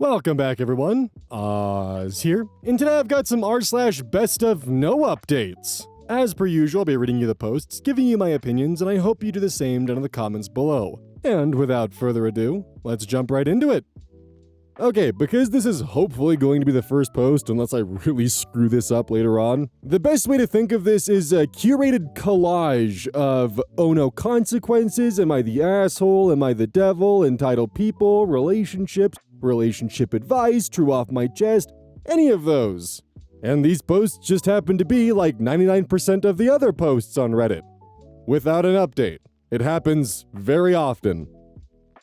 Welcome back, everyone. Oz here, and today I've got some r/best-of-no-updates. As per usual, I'll be reading you the posts, giving you my opinions, and I hope you do the same down in the comments below. And without further ado, let's jump right into it. Okay, because this is hopefully going to be the first post unless I really screw this up later on, the best way to think of this is a curated collage of oh no consequences, am I the asshole, am I the devil, entitled people, relationships, relationship advice, true off my chest, any of those. And these posts just happen to be like 99% of the other posts on Reddit. Without an update. It happens very often.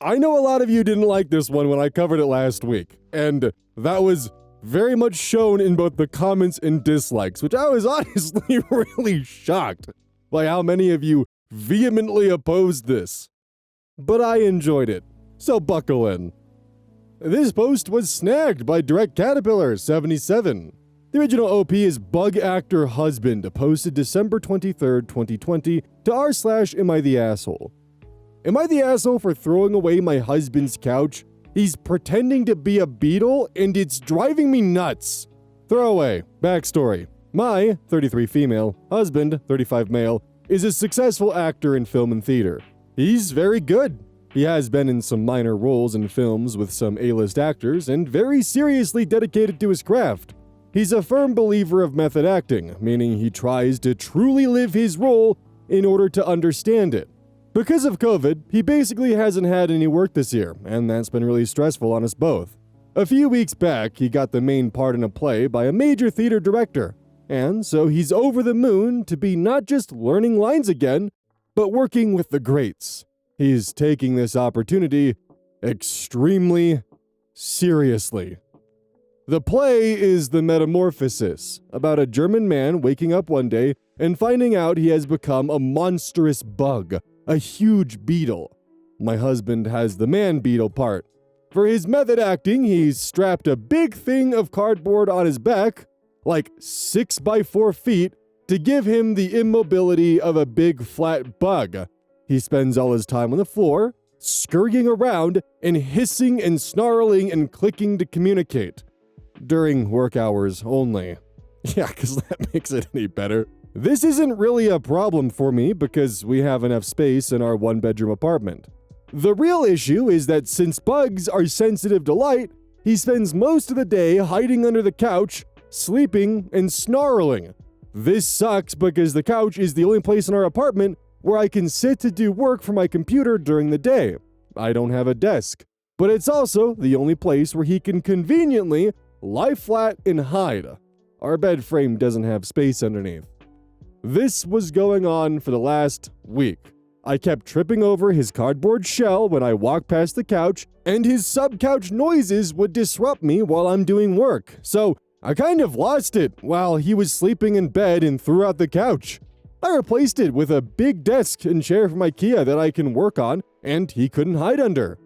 I know a lot of you didn't like this one when I covered it last week, and that was very much shown in both the comments and dislikes, which I was honestly really shocked by how many of you vehemently opposed this. But I enjoyed it, so buckle in. This post was snagged by Direct Caterpillar 77. The original OP is Bug Actor Husband, posted December 23rd, 2020 to r/am I the asshole. Am I the asshole for throwing away my husband's couch? He's pretending to be a beetle and it's driving me nuts. Throwaway. Backstory. My 33 female husband, 35 male, is a successful actor in film and theater. He's very good. He has been in some minor roles in films with some A-list actors and very seriously dedicated to his craft. He's a firm believer of method acting, meaning he tries to truly live his role in order to understand it. Because of COVID, he basically hasn't had any work this year, and that's been really stressful on us both. A few weeks back, he got the main part in a play by a major theater director, and so he's over the moon to be not just learning lines again, but working with the greats. He's taking this opportunity extremely seriously. The play is The Metamorphosis, about a German man waking up one day and finding out he has become a monstrous bug, a huge beetle. My husband has the man beetle part. For his method acting, he's strapped a big thing of cardboard on his back, like 6 by 4 feet, to give him the immobility of a big flat bug. He spends all his time on the floor, scurrying around and hissing and snarling and clicking to communicate. During work hours only. Yeah, because that makes it any better. This isn't really a problem for me because we have enough space in our one-bedroom apartment. The real issue is that since bugs are sensitive to light, he spends most of the day hiding under the couch, sleeping, and snarling. This sucks because the couch is the only place in our apartment where I can sit to do work for my computer during the day. I don't have a desk. But it's also the only place where he can conveniently lie flat and hide. Our bed frame doesn't have space underneath. This was going on for the last week. I kept tripping over his cardboard shell when I walked past the couch, and his sub-couch noises would disrupt me while I'm doing work. So I kind of lost it while he was sleeping in bed and threw out the couch. I replaced it with a big desk and chair from IKEA that I can work on, and he couldn't hide under.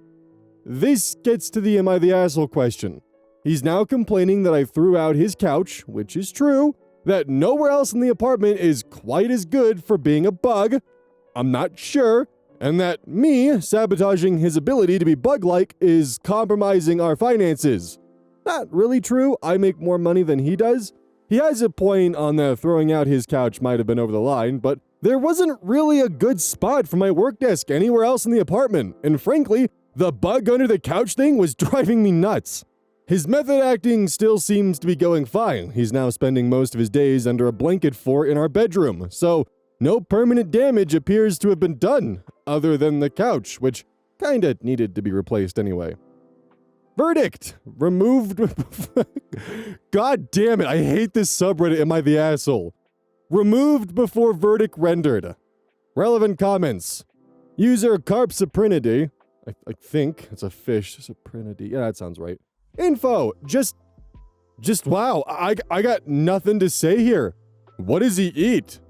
This gets to the am I the asshole question. He's now complaining that I threw out his couch, which is true, that nowhere else in the apartment is quite as good for being a bug, I'm not sure, and that me sabotaging his ability to be bug-like is compromising our finances. Not really true, I make more money than he does. He has a point on the throwing out his couch might have been over the line, but there wasn't really a good spot for my work desk anywhere else in the apartment, and frankly, the bug under the couch thing was driving me nuts. His method acting still seems to be going fine. He's now spending most of his days under a blanket fort in our bedroom, so no permanent damage appears to have been done, other than the couch, which kinda needed to be replaced anyway. Verdict! Removed... God damn it, I hate this subreddit, am I the asshole? Removed before verdict rendered. Relevant comments. User Carpsiprinity. I think it's a fish. Saprinity. Yeah, that sounds right. Info. Just wow. I got nothing to say here. What does he eat?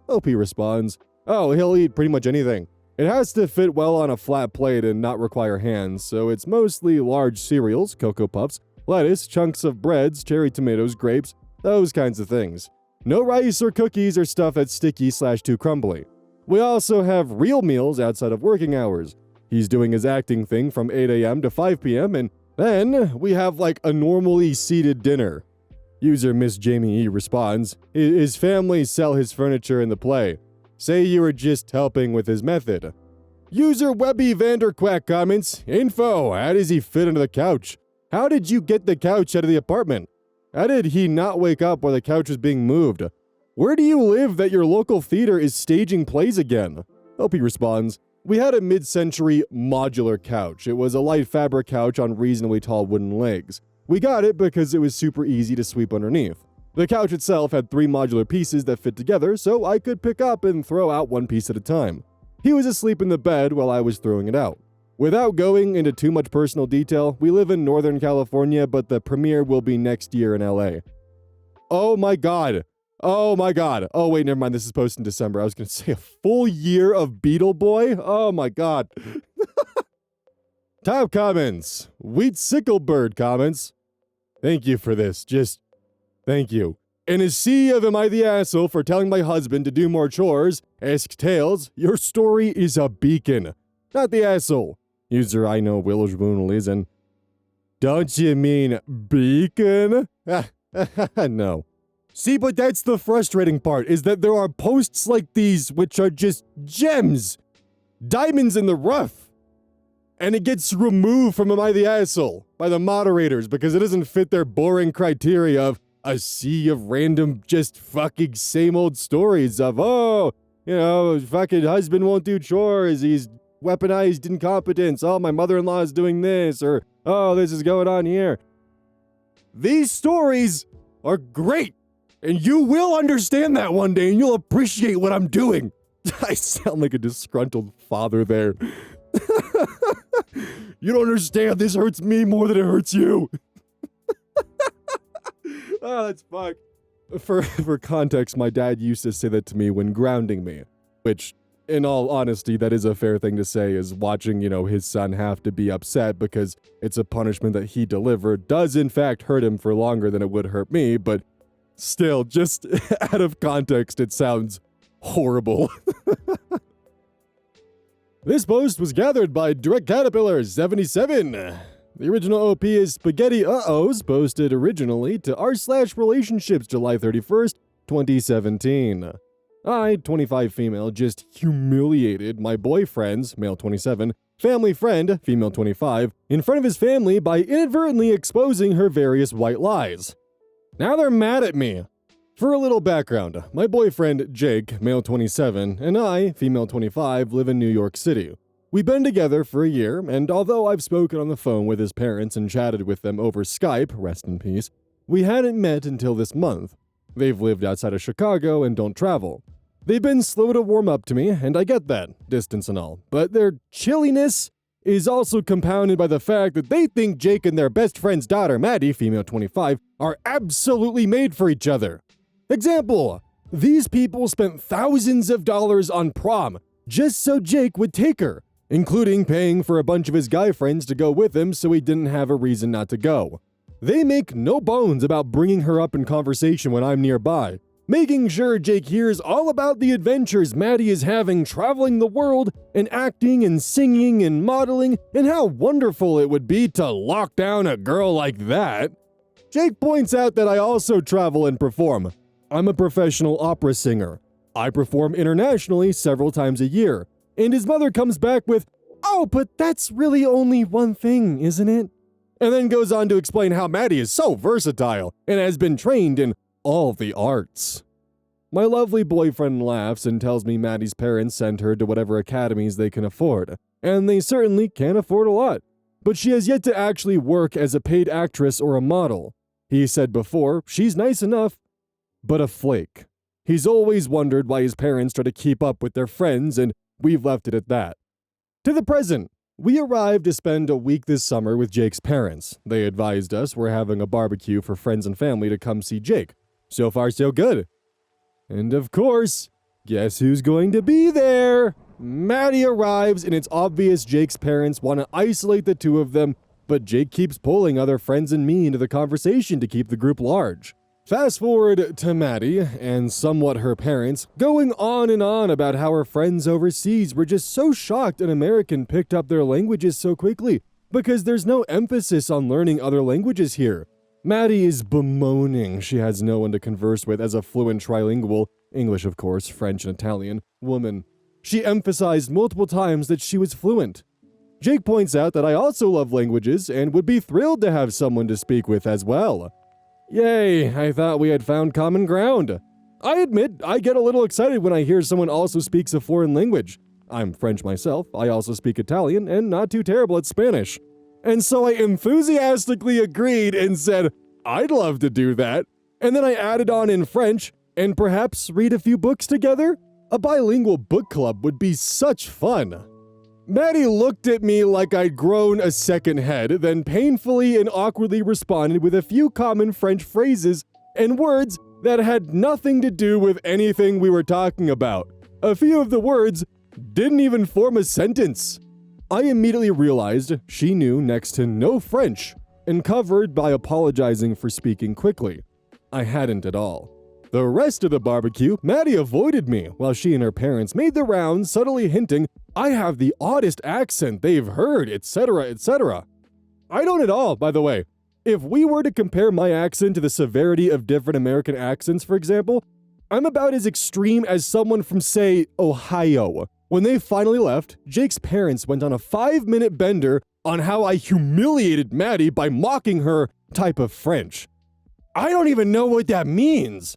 OP responds, oh, he'll eat pretty much anything. It has to fit well on a flat plate and not require hands, so it's mostly large cereals, Cocoa Puffs, lettuce, chunks of breads, cherry tomatoes, grapes, those kinds of things. No rice or cookies or stuff that's sticky/too crumbly. We also have real meals outside of working hours. He's doing his acting thing from 8 a.m. to 5 p.m., and Then we have like a normally seated dinner. User Miss Jamie E responds, his family sell his furniture in the play. Say you were just helping with his method. User Webby Vanderquack comments, info, how does he fit under the couch? How did you get the couch out of the apartment? How did he not wake up while the couch was being moved? Where do you live that your local theater is staging plays again? Opie responds, we had a mid-century modular couch. It was a light fabric couch on reasonably tall wooden legs. We got it because it was super easy to sweep underneath. The couch itself had 3 modular pieces that fit together, so I could pick up and throw out one piece at a time. He was asleep in the bed while I was throwing it out. Without going into too much personal detail, we live in Northern California, but the premiere will be next year in LA. Oh my god. Oh my god. Oh wait, never mind, this is posted in December. I was gonna say a full year of Beetle Boy? Oh my god. Top comments. Wheat Sicklebird comments. Thank you for this. Just thank you. In a sea of am I the asshole for telling my husband to do more chores, ask Tails, your story is a beacon. Not the asshole. User I know Willows Listen. Don't you mean beacon? No. See, but that's the frustrating part, is that there are posts like these which are just gems. Diamonds in the rough. And it gets removed from Am I the Asshole by the moderators because it doesn't fit their boring criteria of a sea of random just fucking same old stories of, oh, you know, fucking husband won't do chores, he's weaponized incompetence, oh, my mother-in-law is doing this, or, oh, this is going on here. These stories are great, and you will understand that one day, and you'll appreciate what I'm doing. I sound like a disgruntled father there. You don't understand, this hurts me more than it hurts you. Oh, that's fucked. For context, my dad used to say that to me when grounding me, which, in all honesty, that is a fair thing to say, is watching, you know, his son have to be upset because it's a punishment that he delivered does in fact hurt him for longer than it would hurt me, but still, just out of context, it sounds horrible. This post was gathered by Direct Caterpillar 77. The original OP is Spaghetti Uh-Ohs, posted originally to r/relationships July 31st, 2017. I, 25 female, just humiliated my boyfriend's, male 27, family friend, female 25, in front of his family by inadvertently exposing her various white lies. Now they're mad at me. For a little background, my boyfriend, Jake, male 27, and I, female 25, live in New York City. We've been together for a year, and although I've spoken on the phone with his parents and chatted with them over Skype, rest in peace, we hadn't met until this month. They've lived outside of Chicago and don't travel. They've been slow to warm up to me, and I get that, distance and all, but their chilliness is also compounded by the fact that they think Jake and their best friend's daughter, Motty, female 25, are absolutely made for each other. Example, these people spent thousands of dollars on prom just so Jake would take her, including paying for a bunch of his guy friends to go with him so he didn't have a reason not to go. They make no bones about bringing her up in conversation when I'm nearby, making sure Jake hears all about the adventures Motty is having traveling the world and acting and singing and modeling and how wonderful it would be to lock down a girl like that. Jake points out that I also travel and perform. I'm a professional opera singer. I perform internationally several times a year. And his mother comes back with, oh, but that's really only one thing, isn't it? And then goes on to explain how Motty is so versatile and has been trained in all the arts. My lovely boyfriend laughs and tells me Motty's parents send her to whatever academies they can afford. And they certainly can't afford a lot. But she has yet to actually work as a paid actress or a model. He said before, she's nice enough, but a flake. He's always wondered why his parents try to keep up with their friends, and we've left it at that. To the present, we arrived to spend a week this summer with Jake's parents. They advised us we're having a barbecue for friends and family to come see Jake. So far, so good. And of course, guess who's going to be there? Motty arrives, and it's obvious Jake's parents want to isolate the two of them, but Jake keeps pulling other friends and me into the conversation to keep the group large. Fast forward to Motty, and somewhat her parents, going on and on about how her friends overseas were just so shocked an American picked up their languages so quickly, because there's no emphasis on learning other languages here. Maddie is bemoaning she has no one to converse with as a fluent trilingual, English of course, French and Italian, woman. She emphasized multiple times that she was fluent. Jake points out that I also love languages and would be thrilled to have someone to speak with as well. Yay, I thought we had found common ground. I admit, I get a little excited when I hear someone also speaks a foreign language. I'm French myself, I also speak Italian, and not too terrible at Spanish. And so I enthusiastically agreed and said, I'd love to do that. And then I added on in French, and perhaps read a few books together? A bilingual book club would be such fun. Maddie looked at me like I'd grown a second head, then painfully and awkwardly responded with a few common French phrases and words that had nothing to do with anything we were talking about. A few of the words didn't even form a sentence. I immediately realized she knew next to no French, and covered by apologizing for speaking quickly. I hadn't at all. The rest of the barbecue, Maddie avoided me while she and her parents made the rounds, subtly hinting I have the oddest accent they've heard, etc., etc. I don't at all, by the way. If we were to compare my accent to the severity of different American accents, for example, I'm about as extreme as someone from, say, Ohio. When they finally left, Jake's parents went on a 5-minute bender on how I humiliated Maddie by mocking her type of French. I don't even know what that means.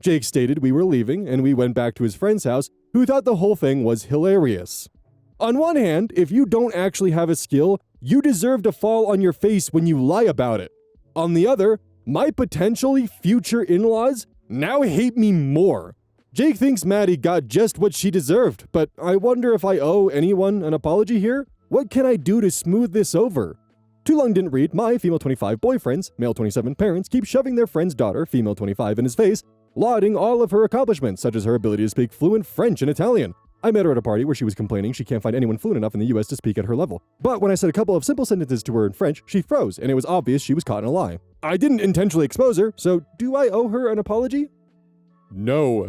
Jake stated we were leaving, and we went back to his friend's house, who thought the whole thing was hilarious. On one hand, if you don't actually have a skill, you deserve to fall on your face when you lie about it. On the other, my potentially future in-laws now hate me more. Jake thinks Maddie got just what she deserved, but I wonder if I owe anyone an apology here? What can I do to smooth this over? Too long didn't read. My female 25 boyfriends, male 27 parents keep shoving their friend's daughter, female 25, in his face, lauding all of her accomplishments, such as her ability to speak fluent French and Italian. I met her at a party where she was complaining she can't find anyone fluent enough in the US to speak at her level. But when I said a couple of simple sentences to her in French, she froze, and it was obvious she was caught in a lie. I didn't intentionally expose her, so do I owe her an apology? No.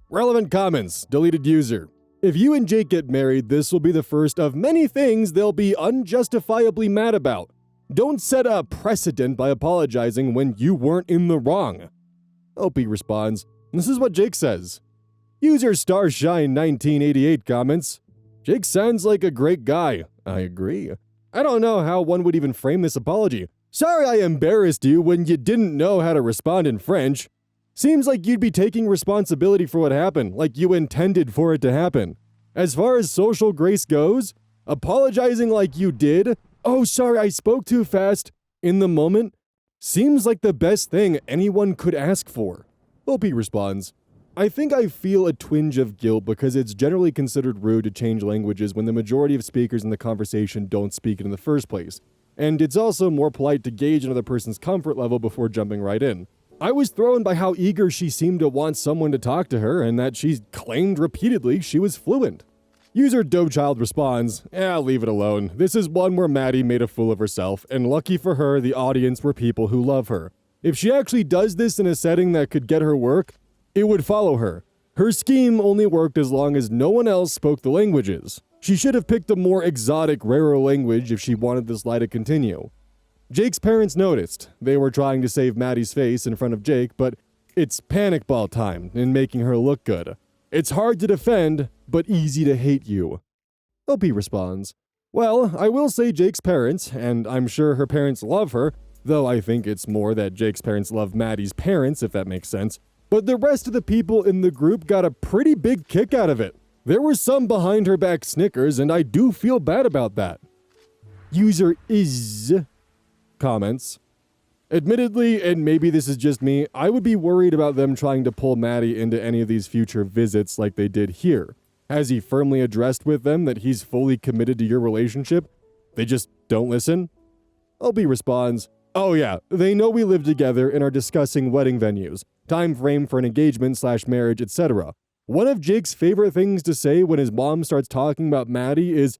Relevant comments. Deleted user. If you and Jake get married, this will be the first of many things they'll be unjustifiably mad about. Don't set a precedent by apologizing when you weren't in the wrong. OP responds, this is what Jake says. User Starshine1988 comments, Jake sounds like a great guy. I agree. I don't know how one would even frame this apology. Sorry I embarrassed you when you didn't know how to respond in French. Seems like you'd be taking responsibility for what happened, like you intended for it to happen. As far as social grace goes, apologizing like you did, oh sorry I spoke too fast, in the moment, seems like the best thing anyone could ask for. OP responds, I think I feel a twinge of guilt because it's generally considered rude to change languages when the majority of speakers in the conversation don't speak it in the first place. And it's also more polite to gauge another person's comfort level before jumping right in. I was thrown by how eager she seemed to want someone to talk to her and that she claimed repeatedly she was fluent. User Dovechild responds, leave it alone. This is one where Maddie made a fool of herself, and lucky for her, the audience were people who love her. If she actually does this in a setting that could get her work, it would follow her. Her scheme only worked as long as no one else spoke the languages. She should have picked a more exotic, rarer language if she wanted this lie to continue. Jake's parents noticed. They were trying to save Maddie's face in front of Jake, but it's panic ball time in making her look good. It's hard to defend, but easy to hate you. OP responds, well, I will say Jake's parents, and I'm sure her parents love her, though I think it's more that Jake's parents love Maddie's parents, if that makes sense. But the rest of the people in the group got a pretty big kick out of it. There were some behind her back snickers, and I do feel bad about that. User is comments, admittedly, and maybe this is just me, I would be worried about them trying to pull Maddie into any of these future visits like they did here. Has he firmly addressed with them that he's fully committed to your relationship? They just don't listen? OP responds, oh yeah, they know we live together and are discussing wedding venues, time frame for an engagement/marriage, etc. One of Jake's favorite things to say when his mom starts talking about Maddie is,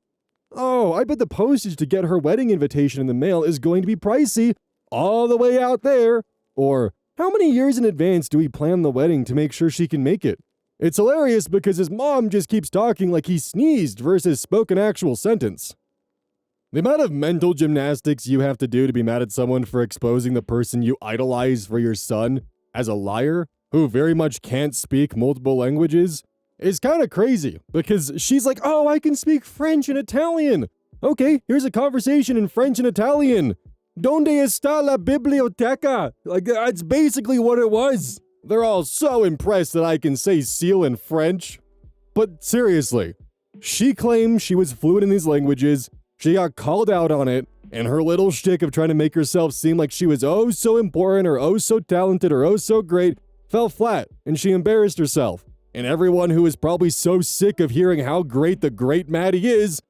oh, I bet the postage to get her wedding invitation in the mail is going to be pricey, all the way out there. Or, how many years in advance do we plan the wedding to make sure she can make it? It's hilarious because his mom just keeps talking like he sneezed versus spoke an actual sentence. The amount of mental gymnastics you have to do to be mad at someone for exposing the person you idolize for your son as a liar who very much can't speak multiple languages is kind of crazy, because she's like, oh, I can speak French and Italian. Okay, here's a conversation in French and Italian. Donde está la biblioteca? Like, that's basically what it was. They're all so impressed that I can say seal in French. But seriously, she claims she was fluent in these languages, she got called out on it, and her little shtick of trying to make herself seem like she was oh so important or oh so talented or oh so great fell flat, and she embarrassed herself. And everyone who is probably so sick of hearing how great the great Maddie is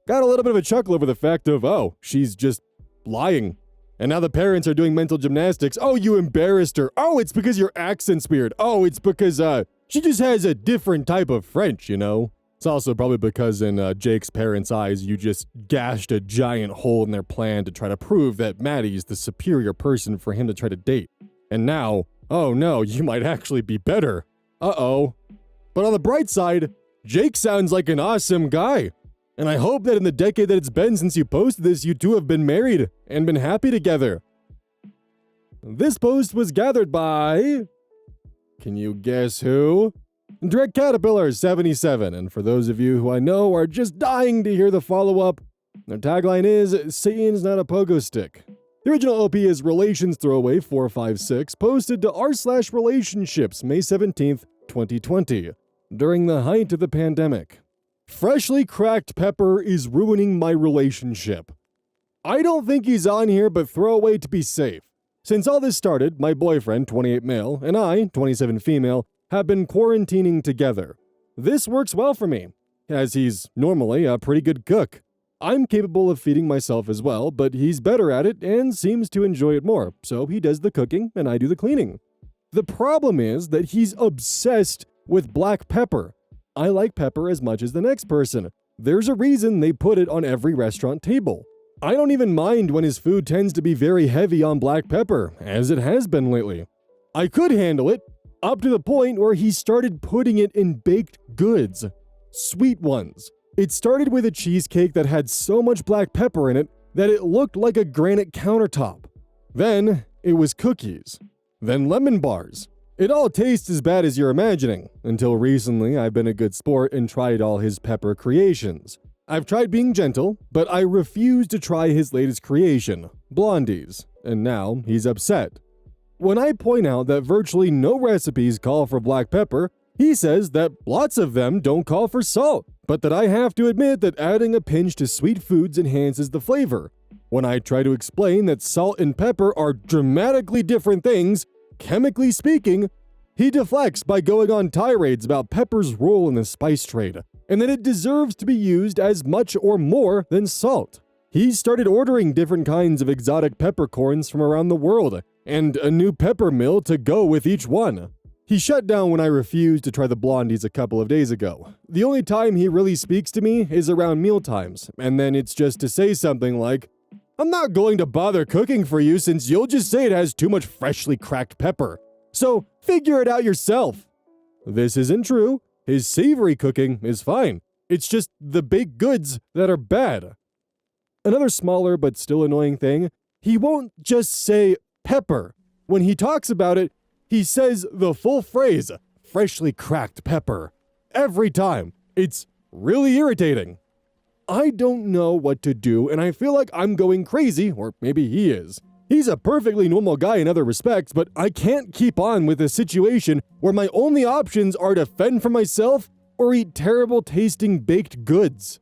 got a little bit of a chuckle over the fact of, oh, she's just lying. And now the parents are doing mental gymnastics. Oh, you embarrassed her. Oh, it's because your accent's weird. Oh, it's because she just has a different type of French, you know? It's also probably because in Jake's parents' eyes, you just gashed a giant hole in their plan to try to prove that Maddie's the superior person for him to try to date. And now, oh no, you might actually be better. Uh-oh. But on the bright side, Jake sounds like an awesome guy. And I hope that in the decade that it's been since you posted this, you two have been married and been happy together. This post was gathered by... Can you guess who? Direct Caterpillar 77, and for those of you who I know are just dying to hear the follow-up, their tagline is, Satan's not a pogo stick. The original OP is Relations Throwaway 456, posted to r/relationships May 17th, 2020, during the height of the pandemic. Freshly cracked pepper is ruining my relationship. I don't think he's on here, but throwaway to be safe. Since all this started, my boyfriend, 28 male, and I, 27 female, have been quarantining together. This works well for me, as he's normally a pretty good cook. I'm capable of feeding myself as well, but he's better at it and seems to enjoy it more, so he does the cooking and I do the cleaning. The problem is that he's obsessed with black pepper. I like pepper as much as the next person. There's a reason they put it on every restaurant table. I don't even mind when his food tends to be very heavy on black pepper, as it has been lately. I could handle it, up to the point where he started putting it in baked goods. Sweet ones. It started with a cheesecake that had so much black pepper in it that it looked like a granite countertop. Then it was cookies. Then lemon bars. It all tastes as bad as you're imagining. Until recently, I've been a good sport and tried all his pepper creations. I've tried being gentle, but I refuse to try his latest creation, blondies, and now he's upset. When I point out that virtually no recipes call for black pepper, he says that lots of them don't call for salt, but that I have to admit that adding a pinch to sweet foods enhances the flavor. When I try to explain that salt and pepper are dramatically different things, chemically speaking, he deflects by going on tirades about pepper's role in the spice trade, and that it deserves to be used as much or more than salt. He started ordering different kinds of exotic peppercorns from around the world, and a new pepper mill to go with each one. He shut down when I refused to try the blondies a couple of days ago. The only time he really speaks to me is around meal times, and then it's just to say something like, I'm not going to bother cooking for you since you'll just say it has too much freshly cracked pepper. So figure it out yourself. This isn't true. His savory cooking is fine. It's just the baked goods that are bad. Another smaller but still annoying thing, he won't just say pepper. When he talks about it, he says the full phrase, freshly cracked pepper, every time. It's really irritating. I don't know what to do, and I feel like I'm going crazy, or maybe he is. He's a perfectly normal guy in other respects, but I can't keep on with a situation where my only options are to fend for myself or eat terrible tasting baked goods.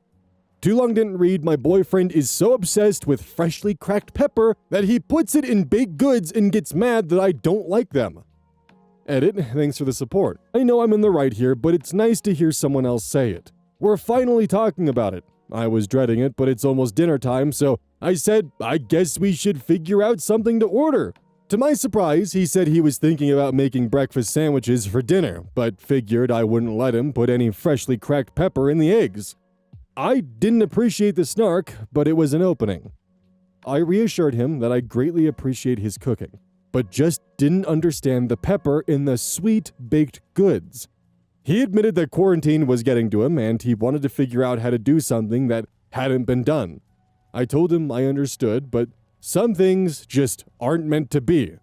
Too long didn't read, my boyfriend is so obsessed with freshly cracked pepper that he puts it in baked goods and gets mad that I don't like them. Edit, thanks for the support. I know I'm in the right here, but it's nice to hear someone else say it. We're finally talking about it. I was dreading it, but it's almost dinner time, so I said, I guess we should figure out something to order. To my surprise, he said he was thinking about making breakfast sandwiches for dinner, but figured I wouldn't let him put any freshly cracked pepper in the eggs. I didn't appreciate the snark, but it was an opening. I reassured him that I greatly appreciate his cooking, but just didn't understand the pepper in the sweet baked goods. He admitted that quarantine was getting to him and he wanted to figure out how to do something that hadn't been done. I told him I understood, but some things just aren't meant to be.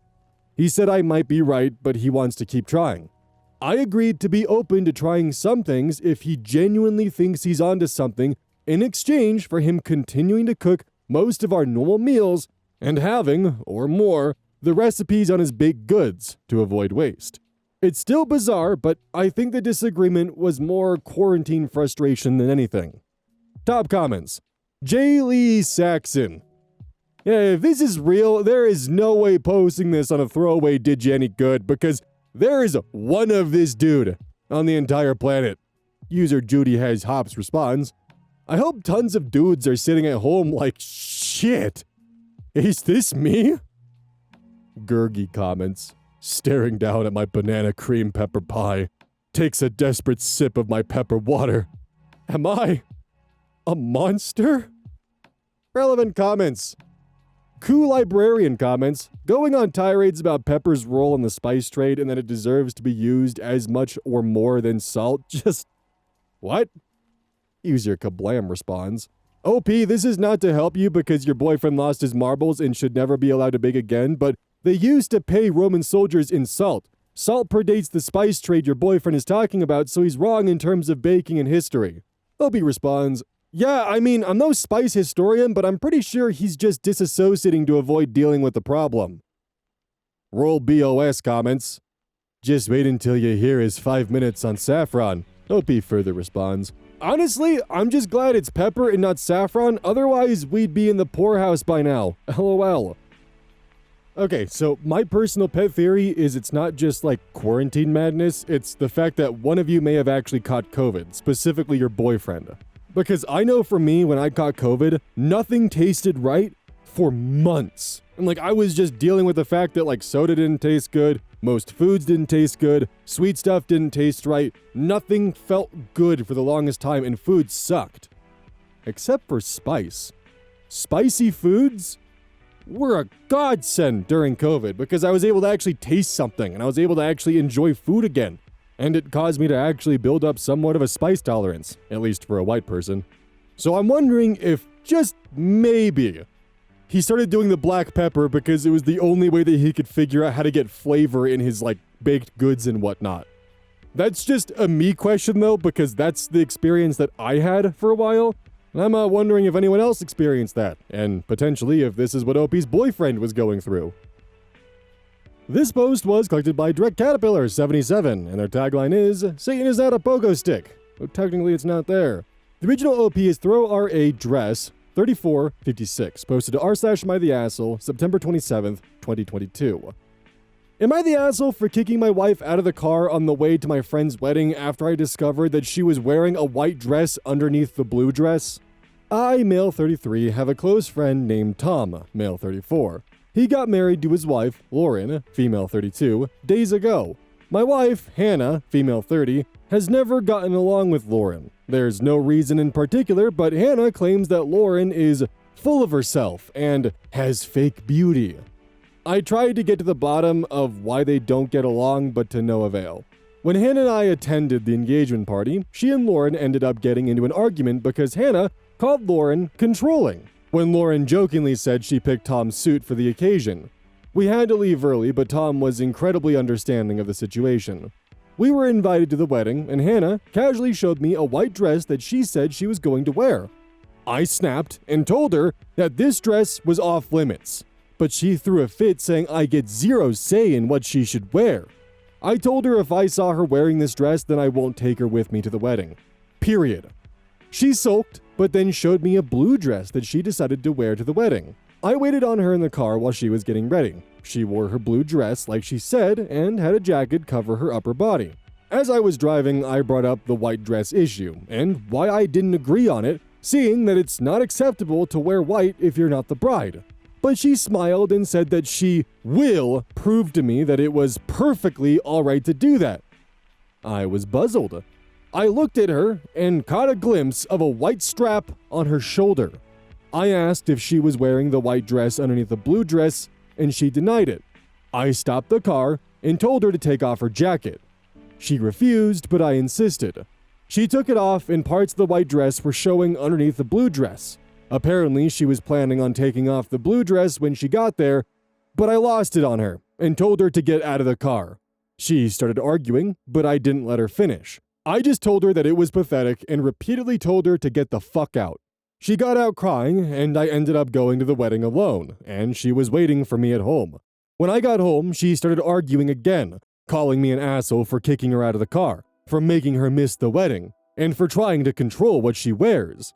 He said I might be right, but he wants to keep trying. I agreed to be open to trying some things if he genuinely thinks he's onto something, in exchange for him continuing to cook most of our normal meals and having, or more, the recipes on his baked goods to avoid waste. It's still bizarre, but I think the disagreement was more quarantine frustration than anything. Top comments. J. Lee Saxon. Yeah, if this is real, there is no way posting this on a throwaway did you any good, because there is one of this dude on the entire planet. User Judy Has Hops responds, I hope tons of dudes are sitting at home like, shit, is this me? Gurgi comments, staring down at my banana cream pepper pie, takes a desperate sip of my pepper water. Am I a monster? Relevant comments. Cool Librarian comments, going on tirades about pepper's role in the spice trade and that it deserves to be used as much or more than salt. Just, what? User Kablam responds, OP, this is not to help you because your boyfriend lost his marbles and should never be allowed to bake again, but they used to pay Roman soldiers in salt. Salt predates the spice trade your boyfriend is talking about, so he's wrong in terms of baking and history. OP responds, yeah, I mean, I'm no spice historian, but I'm pretty sure he's just disassociating to avoid dealing with the problem. Roll BOS comments, just wait until you hear his 5 minutes on saffron. OP further responds, honestly, I'm just glad it's pepper and not saffron, otherwise we'd be in the poorhouse by now. LOL. Okay, so my personal pet theory is it's not just like quarantine madness, it's the fact that one of you may have actually caught COVID, specifically your boyfriend. Because I know for me, when I caught COVID, nothing tasted right for months. And like, I was just dealing with the fact that like soda didn't taste good, most foods didn't taste good, sweet stuff didn't taste right, nothing felt good for the longest time, and food sucked. Except for spice. Spicy foods were a godsend during COVID because I was able to actually taste something and I was able to actually enjoy food again. And it caused me to actually build up somewhat of a spice tolerance, at least for a white person. So I'm wondering if, just maybe, he started doing the black pepper because it was the only way that he could figure out how to get flavor in his, like, baked goods and whatnot. That's just a me question, though, because that's the experience that I had for a while. And I'm wondering if anyone else experienced that, and potentially if this is what OP's boyfriend was going through. This post was collected by Direct Caterpillar 77, and their tagline is, Satan is not a pogo stick. Though technically it's not there. The original OP is Throw RA Dress 3456, posted to r/mytheasshole, September 27th, 2022. Am I the asshole for kicking my wife out of the car on the way to my friend's wedding after I discovered that she was wearing a white dress underneath the blue dress? I, male 33, have a close friend named Tom, male 34. He got married to his wife, Lauren, female 32, days ago. My wife, Hannah, female 30, has never gotten along with Lauren. There's no reason in particular, but Hannah claims that Lauren is full of herself and has fake beauty. I tried to get to the bottom of why they don't get along, but to no avail. When Hannah and I attended the engagement party, she and Lauren ended up getting into an argument because Hannah called Lauren controlling, when Lauren jokingly said she picked Tom's suit for the occasion. We had to leave early, but Tom was incredibly understanding of the situation. We were invited to the wedding, and Hannah casually showed me a white dress that she said she was going to wear. I snapped and told her that this dress was off limits, but she threw a fit saying I get zero say in what she should wear. I told her if I saw her wearing this dress, then I won't take her with me to the wedding. Period. She sulked, but then showed me a blue dress that she decided to wear to the wedding. I waited on her in the car while she was getting ready. She wore her blue dress like she said and had a jacket cover her upper body. As I was driving, I brought up the white dress issue and why I didn't agree on it, seeing that it's not acceptable to wear white if you're not the bride. But she smiled and said that she will prove to me that it was perfectly alright to do that. I was puzzled. I looked at her and caught a glimpse of a white strap on her shoulder. I asked if she was wearing the white dress underneath the blue dress, and she denied it. I stopped the car and told her to take off her jacket. She refused, but I insisted. She took it off and parts of the white dress were showing underneath the blue dress. Apparently, she was planning on taking off the blue dress when she got there, but I lost it on her and told her to get out of the car. She started arguing, but I didn't let her finish. I just told her that it was pathetic and repeatedly told her to get the fuck out. She got out crying, and I ended up going to the wedding alone, and she was waiting for me at home. When I got home, she started arguing again, calling me an asshole for kicking her out of the car, for making her miss the wedding, and for trying to control what she wears.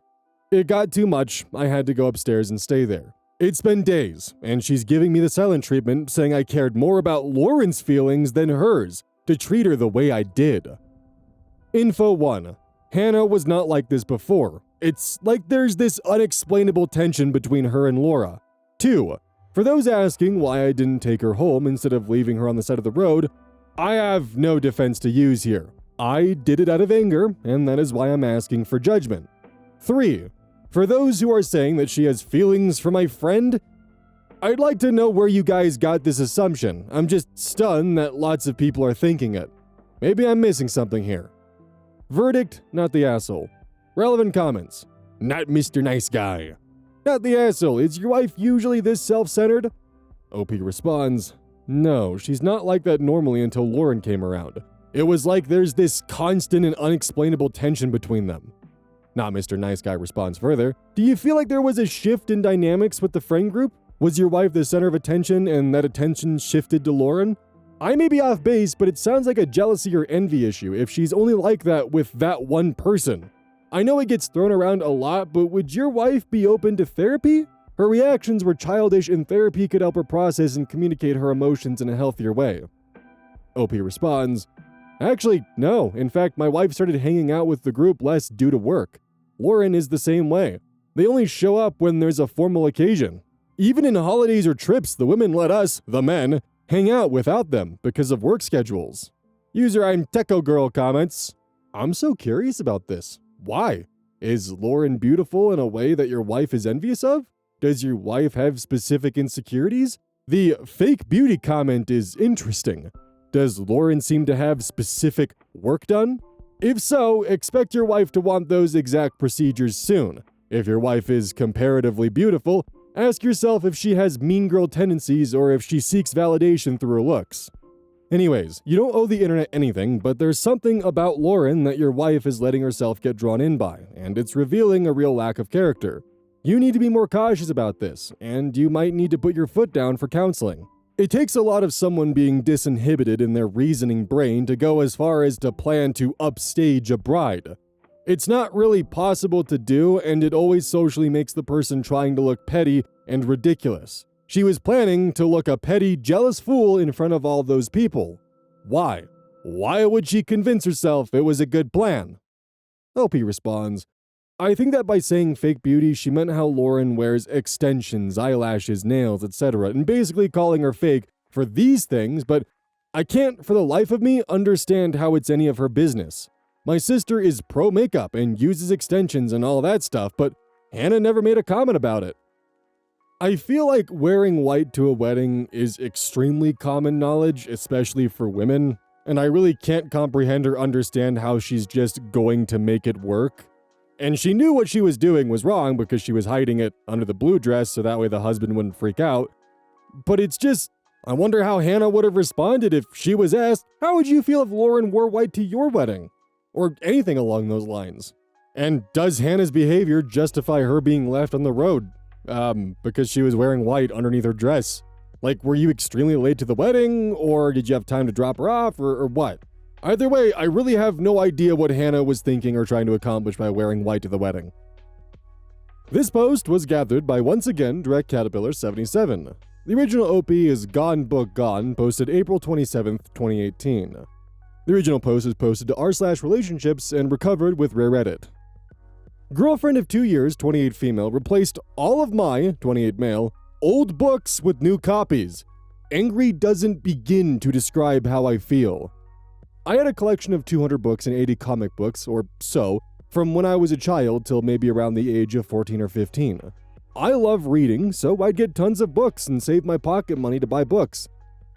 It got too much. I had to go upstairs and stay there. It's been days, and she's giving me the silent treatment, saying I cared more about Lauren's feelings than hers, to treat her the way I did. Info 1. Hannah was not like this before. It's like there's this unexplainable tension between her and Laura. 2. For those asking why I didn't take her home instead of leaving her on the side of the road, I have no defense to use here. I did it out of anger, and that is why I'm asking for judgment. 3. For those who are saying that she has feelings for my friend, I'd like to know where you guys got this assumption. I'm just stunned that lots of people are thinking it. Maybe I'm missing something here. Verdict, not the asshole. Relevant comments. Not Mr. Nice Guy. Not the asshole. Is your wife usually this self-centered? OP responds, no, she's not like that normally until Lauren came around. It was like there's this constant and unexplainable tension between them. Not Mr. Nice Guy responds further. Do you feel like there was a shift in dynamics with the friend group? Was your wife the center of attention and that attention shifted to Lauren? I may be off base, but it sounds like a jealousy or envy issue if she's only like that with that one person. I know it gets thrown around a lot, but would your wife be open to therapy? Her reactions were childish and therapy could help her process and communicate her emotions in a healthier way. OP responds, actually, no. In fact, my wife started hanging out with the group less due to work. Lauren is the same way. They only show up when there's a formal occasion. Even in holidays or trips, the women let us, the men, hang out without them because of work schedules. User I'm Techo Girl comments, I'm so curious about this. Why? Is Lauren beautiful in a way that your wife is envious of? Does your wife have specific insecurities? The fake beauty comment is interesting. Does Lauren seem to have specific work done? If so, expect your wife to want those exact procedures soon. If your wife is comparatively beautiful, ask yourself if she has mean girl tendencies or if she seeks validation through her looks. Anyways, you don't owe the internet anything, but there's something about Lauren that your wife is letting herself get drawn in by, and it's revealing a real lack of character. You need to be more cautious about this, and you might need to put your foot down for counseling. It takes a lot of someone being disinhibited in their reasoning brain to go as far as to plan to upstage a bride. It's not really possible to do, and it always socially makes the person trying to look petty and ridiculous. She was planning to look a petty, jealous fool in front of all those people. Why? Why would she convince herself it was a good plan? OP responds, I think that by saying fake beauty, she meant how Lauren wears extensions, eyelashes, nails, etc., and basically calling her fake for these things, but I can't for the life of me understand how it's any of her business. My sister is pro makeup and uses extensions and all that stuff, but Hannah never made a comment about it. I feel like wearing white to a wedding is extremely common knowledge, especially for women, and I really can't comprehend or understand how she's just going to make it work. And she knew what she was doing was wrong because she was hiding it under the blue dress so that way the husband wouldn't freak out. But it's just, I wonder how Hannah would have responded if she was asked, how would you feel if Lauren wore white to your wedding? Or anything along those lines. And does Hannah's behavior justify her being left on the road? Because she was wearing white underneath her dress. Like, were you extremely late to the wedding, or did you have time to drop her off, or what? Either way, I really have no idea what Hannah was thinking or trying to accomplish by wearing white to the wedding. This post was gathered by once again Direct Caterpillar 77. The original OP is Gone Book Gone, posted April 27th, 2018. The original post is posted to r/relationships and recovered with Rare Edit. Girlfriend of 2 years, 28 female, replaced all of my, 28 male, old books with new copies. Angry doesn't begin to describe how I feel. I had a collection of 200 books and 80 comic books, or so, from when I was a child till maybe around the age of 14 or 15. I love reading, so I'd get tons of books and save my pocket money to buy books.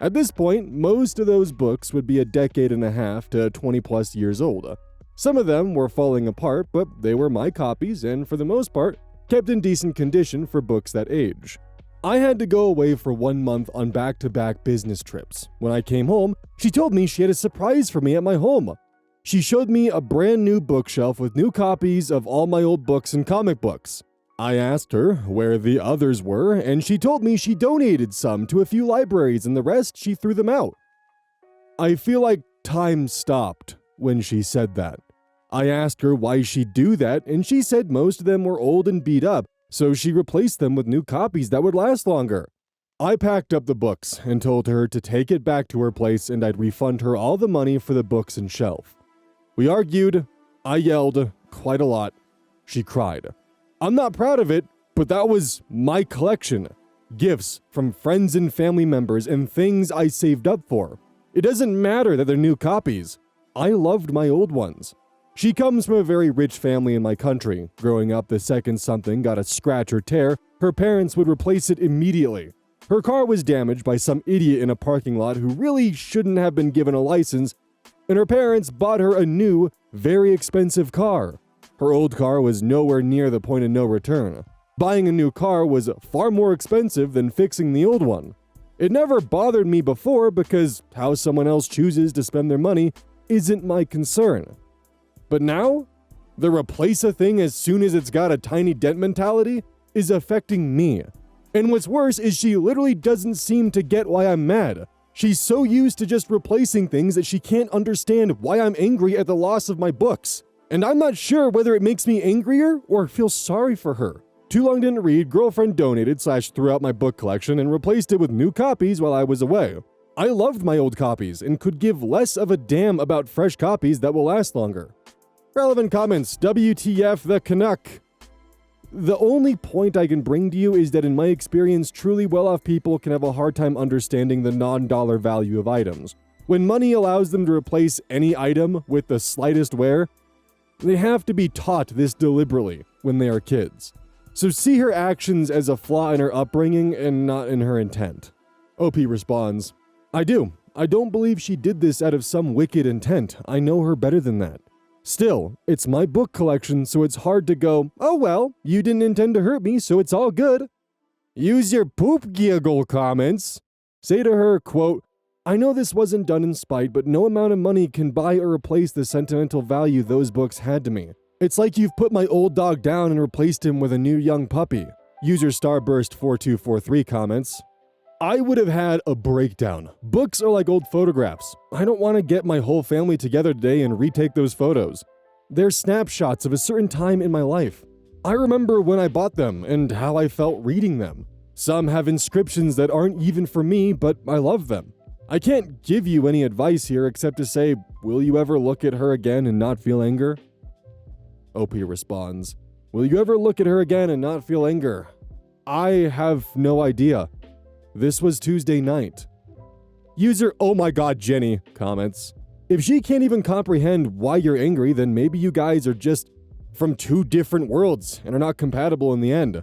At this point, most of those books would be a decade and a half to 20 plus years old. Some of them were falling apart, but they were my copies and, for the most part, kept in decent condition for books that age. I had to go away for 1 month on back-to-back business trips. When I came home, she told me she had a surprise for me at my home. She showed me a brand new bookshelf with new copies of all my old books and comic books. I asked her where the others were, and she told me she donated some to a few libraries and the rest she threw them out. I feel like time stopped when she said that. I asked her why she'd do that, and she said most of them were old and beat up, so she replaced them with new copies that would last longer. I packed up the books and told her to take it back to her place and I'd refund her all the money for the books and shelf. We argued. I yelled quite a lot. She cried. I'm not proud of it, but that was my collection. Gifts from friends and family members and things I saved up for. It doesn't matter that they're new copies. I loved my old ones. She comes from a very rich family in my country. Growing up, the second something got a scratch or tear, her parents would replace it immediately. Her car was damaged by some idiot in a parking lot who really shouldn't have been given a license, and her parents bought her a new, very expensive car. Her old car was nowhere near the point of no return. Buying a new car was far more expensive than fixing the old one. It never bothered me before because how someone else chooses to spend their money isn't my concern. But now, the replace a thing as soon as it's got a tiny dent mentality is affecting me. And what's worse is she literally doesn't seem to get why I'm mad. She's so used to just replacing things that she can't understand why I'm angry at the loss of my books. And I'm not sure whether it makes me angrier or feel sorry for her. Too Long Didn't Read girlfriend donated / threw out my book collection and replaced it with new copies while I was away. I loved my old copies and could give less of a damn about fresh copies that will last longer. Relevant comments, WTF the Canuck. The only point I can bring to you is that in my experience, truly well-off people can have a hard time understanding the non-dollar value of items. When money allows them to replace any item with the slightest wear, they have to be taught this deliberately when they are kids. So see her actions as a flaw in her upbringing and not in her intent. OP responds, I do. I don't believe she did this out of some wicked intent. I know her better than that. Still, it's my book collection, so it's hard to go, oh well, you didn't intend to hurt me, so it's all good. Use your poop giggle comments. Say to her, quote, I know this wasn't done in spite, but no amount of money can buy or replace the sentimental value those books had to me. It's like you've put my old dog down and replaced him with a new young puppy. User Starburst4243 comments, I would have had a breakdown. Books are like old photographs. I don't want to get my whole family together today and retake those photos. They're snapshots of a certain time in my life. I remember when I bought them and how I felt reading them. Some have inscriptions that aren't even for me, but I love them. I can't give you any advice here except to say, will you ever look at her again and not feel anger? OP responds, will you ever look at her again and not feel anger? I have no idea. This was Tuesday night. User Oh my god Jenny comments, if she can't even comprehend why you're angry, then maybe you guys are just from two different worlds and are not compatible in the end.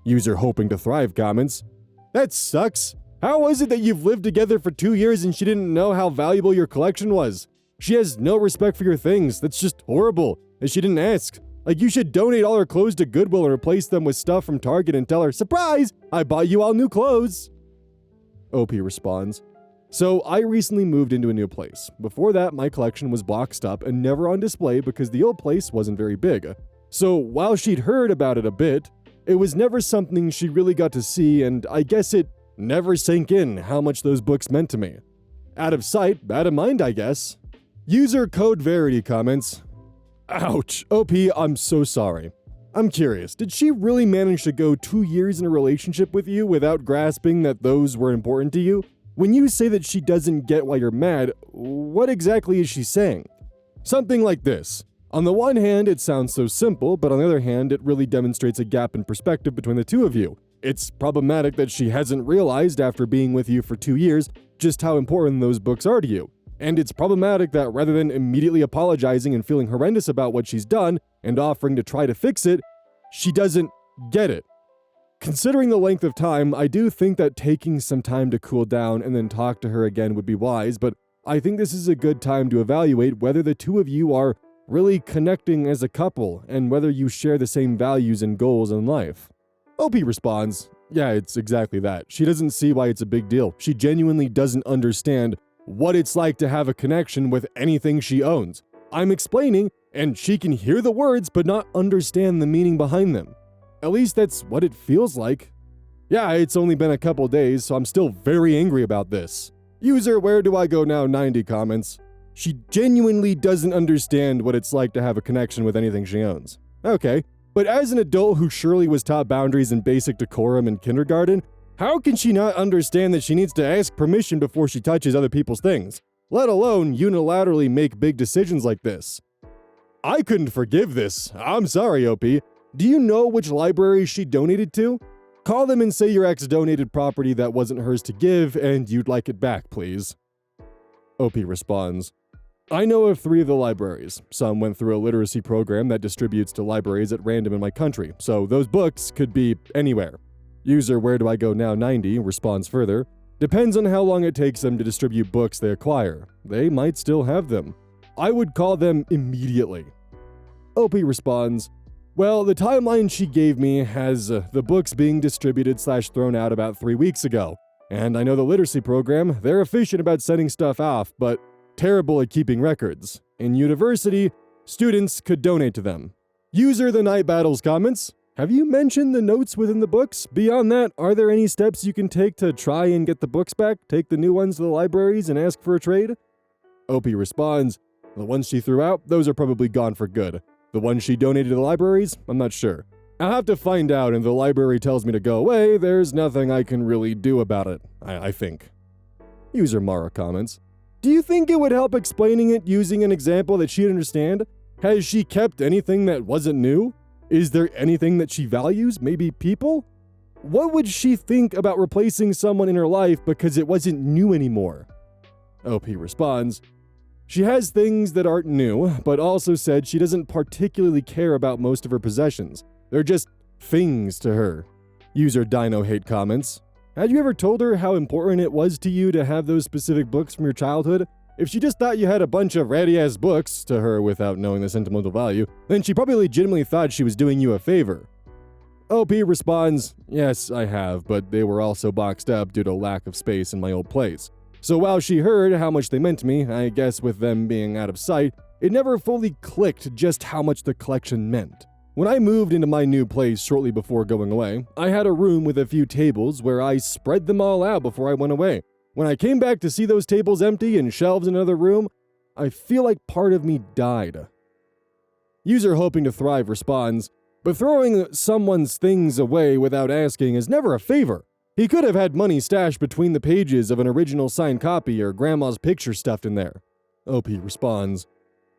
User Hoping to Thrive comments, that sucks. How is it that you've lived together for 2 years and she didn't know how valuable your collection was? She has no respect for your things. That's just horrible. And she didn't ask. Like, you should donate all her clothes to Goodwill and replace them with stuff from Target and tell her, surprise, I bought you all new clothes. OP responds, so I recently moved into a new place. Before that, my collection was boxed up and never on display because the old place wasn't very big. So while she'd heard about it a bit, it was never something she really got to see, and I guess it never sank in how much those books meant to me. Out of sight, out of mind, I guess. User Code Verity comments, ouch, OP, I'm so sorry. I'm curious, did she really manage to go 2 years in a relationship with you without grasping that those were important to you? When you say that she doesn't get why you're mad, what exactly is she saying? Something like this. On the one hand, it sounds so simple, but on the other hand, it really demonstrates a gap in perspective between the two of you. It's problematic that she hasn't realized after being with you for 2 years just how important those books are to you. And it's problematic that rather than immediately apologizing and feeling horrendous about what she's done and offering to try to fix it, she doesn't get it. Considering the length of time, I do think that taking some time to cool down and then talk to her again would be wise, but I think this is a good time to evaluate whether the two of you are really connecting as a couple and whether you share the same values and goals in life. OP responds, yeah, it's exactly that. She doesn't see why it's a big deal. She genuinely doesn't understand what it's like to have a connection with anything she owns. I'm explaining, and she can hear the words but not understand the meaning behind them. At least that's what it feels like. Yeah, it's only been a couple days, so I'm still very angry about this. User Where Do I Go Now 90 comments, she genuinely doesn't understand what it's like to have a connection with anything she owns. Okay, but as an adult who surely was taught boundaries and basic decorum in kindergarten, how can she not understand that she needs to ask permission before she touches other people's things, let alone unilaterally make big decisions like this? I couldn't forgive this. I'm sorry, OP. Do you know which library she donated to? Call them and say your ex donated property that wasn't hers to give and you'd like it back, please. OP responds, I know of 3 of the libraries. Some went through a literacy program that distributes to libraries at random in my country, so those books could be anywhere. User Where Do I Go Now 90 responds further, depends on how long it takes them to distribute books they acquire. They might still have them. I would call them immediately. OP responds, well, the timeline she gave me has the books being distributed/thrown out about 3 weeks ago. And I know the literacy program, they're efficient about sending stuff off, but terrible at keeping records. In university, students could donate to them. User The Night Battles comments, have you mentioned the notes within the books? Beyond that, are there any steps you can take to try and get the books back, take the new ones to the libraries and ask for a trade? OP responds, the ones she threw out, those are probably gone for good. The ones she donated to the libraries, I'm not sure. I'll have to find out, and if the library tells me to go away, there's nothing I can really do about it, I think. User Mara comments, do you think it would help explaining it using an example that she'd understand? Has she kept anything that wasn't new? Is there anything that she values? Maybe people? What would she think about replacing someone in her life because it wasn't new anymore? OP responds, she has things that aren't new, but also said she doesn't particularly care about most of her possessions. They're just things to her. User Dino Hate comments, had you ever told her how important it was to you to have those specific books from your childhood? If she just thought you had a bunch of ratty-ass books to her without knowing the sentimental value, then she probably legitimately thought she was doing you a favor. OP responds, yes, I have, but they were also boxed up due to lack of space in my old place. So while she heard how much they meant to me, I guess with them being out of sight, it never fully clicked just how much the collection meant. When I moved into my new place shortly before going away, I had a room with a few tables where I spread them all out before I went away. When I came back to see those tables empty and shelves in another room, I feel like part of me died. User Hoping to Thrive responds, but throwing someone's things away without asking is never a favor. He could have had money stashed between the pages of an original signed copy or grandma's picture stuffed in there. OP responds,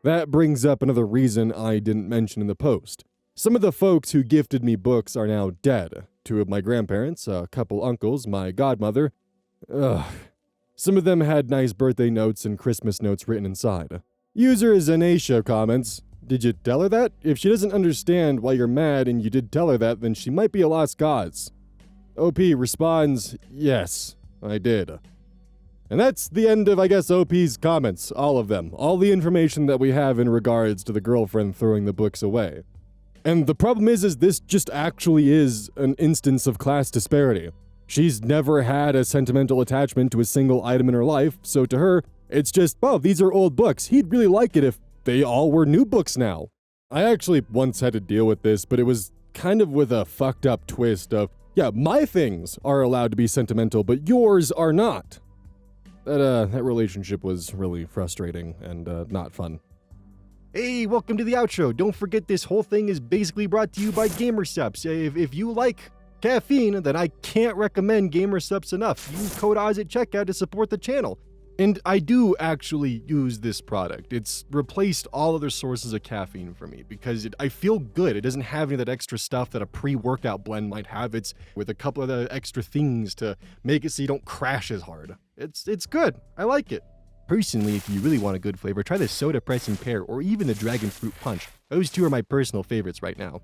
that brings up another reason I didn't mention in the post. Some of the folks who gifted me books are now dead. 2 of my grandparents, a couple uncles, my godmother. Some of them had nice birthday notes and Christmas notes written inside. User Zenacia comments, did you tell her that? If she doesn't understand why you're mad and you did tell her that, then she might be a lost cause. OP responds, yes, I did. And that's the end of, I guess, OP's comments, all of them. All the information that we have in regards to the girlfriend throwing the books away. And the problem is this just actually is an instance of class disparity. She's never had a sentimental attachment to a single item in her life, so to her, it's just, oh, these are old books. He'd really like it if they all were new books now. I actually once had to deal with this, but it was kind of with a fucked up twist of, yeah, my things are allowed to be sentimental, but yours are not. That relationship was really frustrating and not fun. Hey, welcome to the outro. Don't forget this whole thing is basically brought to you by GamerSupps. If you like caffeine, then I can't recommend GamerSupps enough. Use code Oz at checkout to support the channel. And I do actually use this product. It's replaced all other sources of caffeine for me because I feel good. It doesn't have any of that extra stuff that a pre-workout blend might have. It's with a couple of the extra things to make it so you don't crash as hard. It's good. I like it. Personally, if you really want a good flavor, try the Soda Pressing Pear or even the Dragon Fruit Punch. Those 2 are my personal favorites right now.